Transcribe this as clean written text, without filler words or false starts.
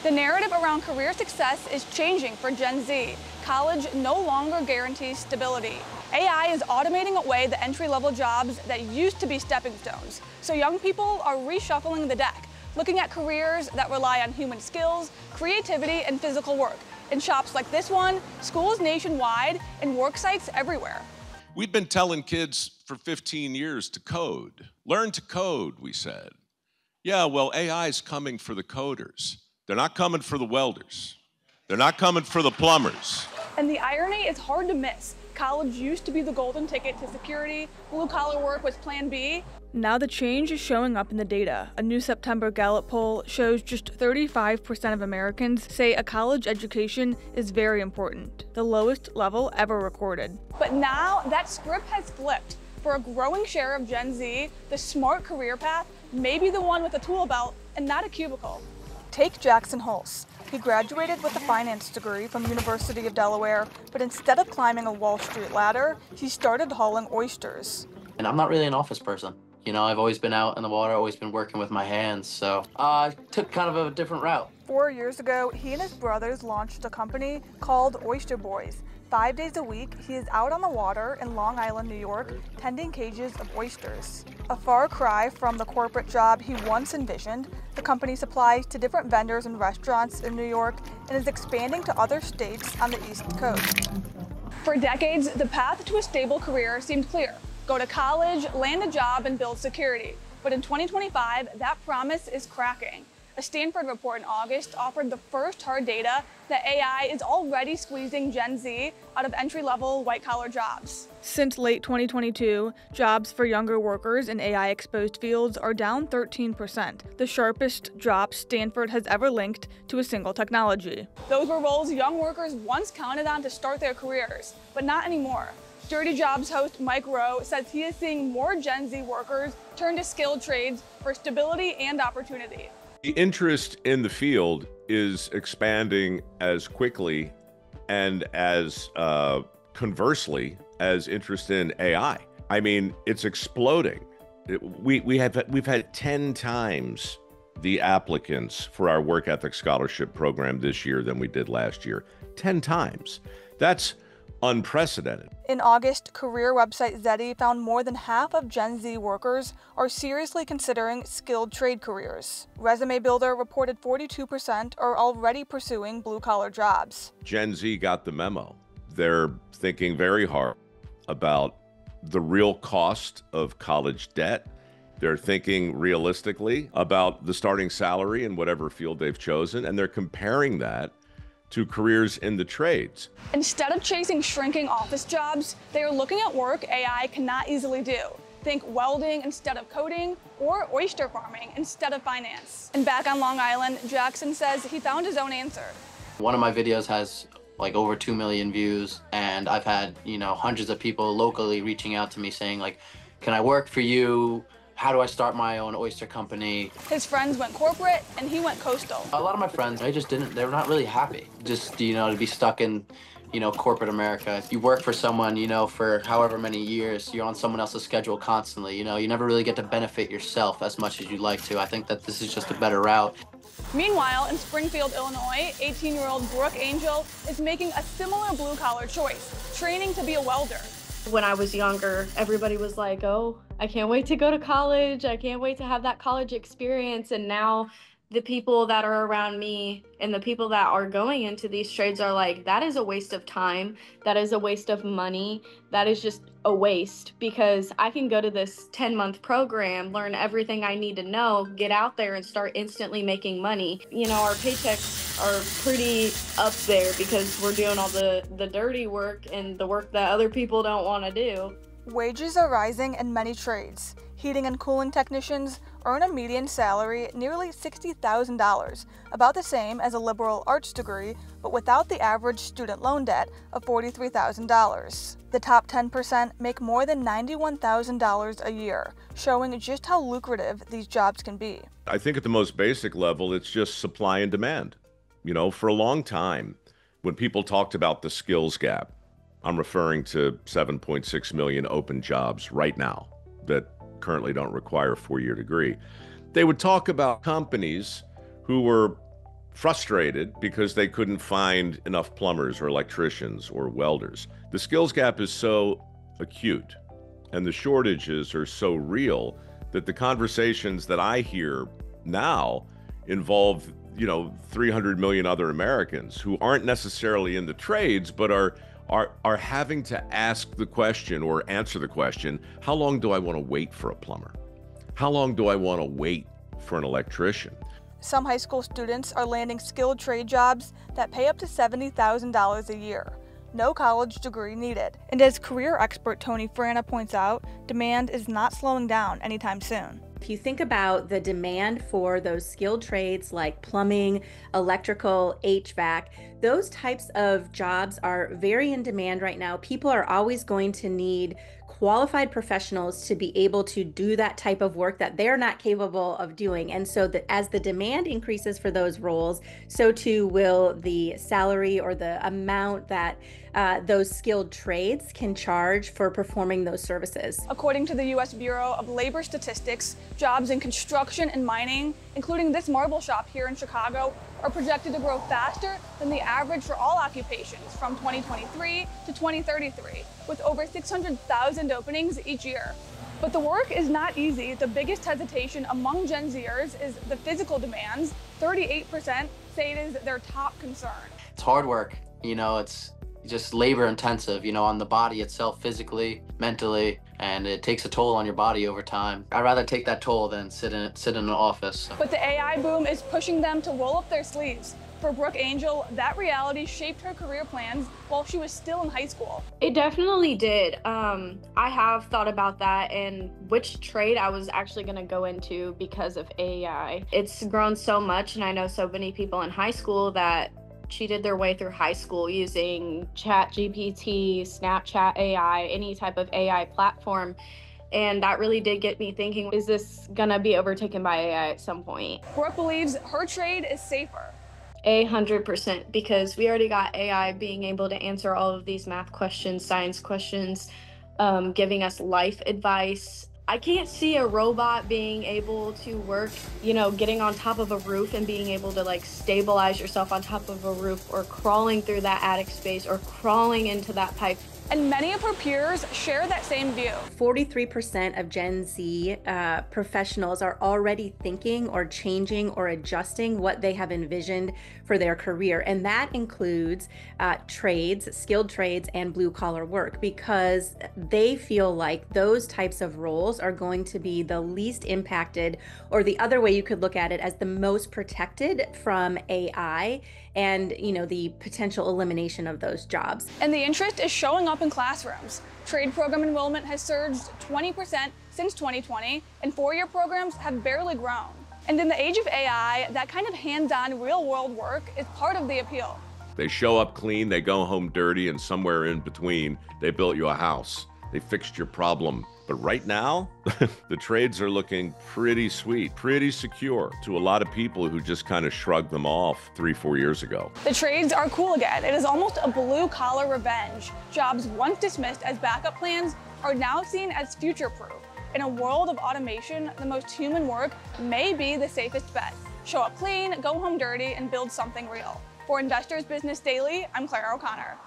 The narrative around career success is changing for Gen Z. College no longer guarantees stability. AI is automating away the entry-level jobs that used to be stepping stones. So young people are reshuffling the deck, looking at careers that rely on human skills, creativity, and physical work. In shops like this one, schools nationwide, and work sites everywhere. We've been telling kids for 15 years to code. Learn to code, we said. Yeah, well, AI is coming for the coders. They're not coming for the welders. They're not coming for the plumbers. And the irony is hard to miss. College used to be the golden ticket to security. Blue-collar work was plan B. Now the change is showing up in the data. A new September Gallup poll shows just 35% of Americans say a college education is very important, the lowest level ever recorded. But now that script has flipped. For a growing share of Gen Z, the smart career path may be the one with a tool belt and not a cubicle. Take Jackson Hulse. He graduated with a finance degree from University of Delaware, but instead of climbing a Wall Street ladder, he started hauling oysters. And I'm not really an office person. You know, I've always been out in the water, always been working with my hands, so I took kind of a different route. 4 years ago, he and his brothers launched a company called Oyster Boys. 5 days a week, he is out on the water in Long Island, New York, tending cages of oysters. A far cry from the corporate job he once envisioned, the company supplies to different vendors and restaurants in New York and is expanding to other states on the East Coast. For decades, the path to a stable career seemed clear. Go to college, land a job, and build security. But in 2025, that promise is cracking. A Stanford report in August offered the first hard data that AI is already squeezing Gen Z out of entry-level white-collar jobs. Since late 2022, jobs for younger workers in AI-exposed fields are down 13%, the sharpest drop Stanford has ever linked to a single technology. Those were roles young workers once counted on to start their careers, but not anymore. Dirty Jobs host Mike Rowe says he is seeing more Gen Z workers turn to skilled trades for stability and opportunity. The interest in the field is expanding as quickly and as conversely as interest in AI. I mean, it's exploding. We've had 10 times the applicants for our work ethic scholarship program this year than we did last year. 10 times. That's unprecedented. In August, career website Zeti found more than half of Gen Z workers are seriously considering skilled trade careers. Resume Builder reported 42% are already pursuing blue-collar jobs. Gen Z got the memo. They're thinking very hard about the real cost of college debt. They're thinking realistically about the starting salary in whatever field they've chosen, and they're comparing that to careers in the trades. Instead of chasing shrinking office jobs, they are looking at work AI cannot easily do. Think welding instead of coding, or oyster farming instead of finance. And back on Long Island, Jackson says he found his own answer. One of my videos has like over 2 million views, and I've had, you know, hundreds of people locally reaching out to me saying like, can I work for you? How do I start my own oyster company? His friends went corporate and he went coastal. A lot of my friends, they were not really happy. Just, you know, to be stuck in, you know, corporate America. You work for someone, you know, for however many years, you're on someone else's schedule constantly, you know, you never really get to benefit yourself as much as you'd like to. I think that this is just a better route. Meanwhile, in Springfield, Illinois, 18-year-old Brooke Angel is making a similar blue-collar choice, training to be a welder. When I was younger, everybody was like, oh, I can't wait to go to college. I can't wait to have that college experience. And now the people that are around me and the people that are going into these trades are like, that is a waste of time. That is a waste of money. That is just a waste, because I can go to this 10-month program, learn everything I need to know, get out there and start instantly making money. You know, our paychecks are pretty up there because we're doing all the dirty work and the work that other people don't want to do. Wages are rising in many trades. Heating and cooling technicians earn a median salary nearly $60,000, about the same as a liberal arts degree, but without the average student loan debt of $43,000. The top 10% make more than $91,000 a year, showing just how lucrative these jobs can be. I think at the most basic level, it's just supply and demand. You know, for a long time, when people talked about the skills gap, I'm referring to 7.6 million open jobs right now that currently don't require a 4-year degree. They would talk about companies who were frustrated because they couldn't find enough plumbers or electricians or welders. The skills gap is so acute and the shortages are so real that the conversations that I hear now involve, 300 million other Americans who aren't necessarily in the trades, but are having to ask the question or answer the question, how long do I want to wait for a plumber? How long do I want to wait for an electrician? Some high school students are landing skilled trade jobs that pay up to $70,000 a year. No college degree needed. And as career expert Tony Frana points out, demand is not slowing down anytime soon. If you think about the demand for those skilled trades like plumbing, electrical, HVAC, those types of jobs are very in demand right now. People are always going to need qualified professionals to be able to do that type of work that they're not capable of doing. And so that as the demand increases for those roles, so too will the salary or the amount that those skilled trades can charge for performing those services. According to the U.S. Bureau of Labor Statistics, jobs in construction and mining, including this marble shop here in Chicago, are projected to grow faster than the average for all occupations from 2023 to 2033, with over 600,000 openings each year. But the work is not easy. The biggest hesitation among Gen Zers is the physical demands. 38% say it is their top concern. It's hard work, it's just labor intensive, on the body itself, physically, mentally, and it takes a toll on your body over time. I'd rather take that toll than sit in an office. But the AI boom is pushing them to roll up their sleeves. For Brooke Angel, that reality shaped her career plans while she was still in high school. It definitely did. I have thought about that and which trade I was actually going to go into because of AI. It's grown so much, and I know so many people in high school that cheated their way through high school using ChatGPT, Snapchat AI, any type of AI platform. And that really did get me thinking, is this gonna be overtaken by AI at some point? Brooke believes her trade is safer. 100%, because we already got AI being able to answer all of these math questions, science questions, giving us life advice. I can't see a robot being able to work, getting on top of a roof and being able to stabilize yourself on top of a roof, or crawling through that attic space, or crawling into that pipe. And many of her peers share that same view. 43% of Gen Z professionals are already thinking or changing or adjusting what they have envisioned for their career. And that includes trades, skilled trades, and blue collar work, because they feel like those types of roles are going to be the least impacted, or the other way you could look at it, as the most protected from AI and the potential elimination of those jobs. And the interest is showing up in classrooms. Trade program enrollment has surged 20% since 2020, and four-year programs have barely grown. And in the age of AI, that kind of hands-on real-world work is part of the appeal. They show up clean, they go home dirty, and somewhere in between, they built you a house. They fixed your problem. But right now, the trades are looking pretty sweet, pretty secure to a lot of people who just kind of shrugged them off 3-4 years ago. The trades are cool again. It is almost a blue-collar revenge. Jobs once dismissed as backup plans are now seen as future-proof. In a world of automation, the most human work may be the safest bet. Show up clean, go home dirty, and build something real. For Investors Business Daily, I'm Claire O'Connor.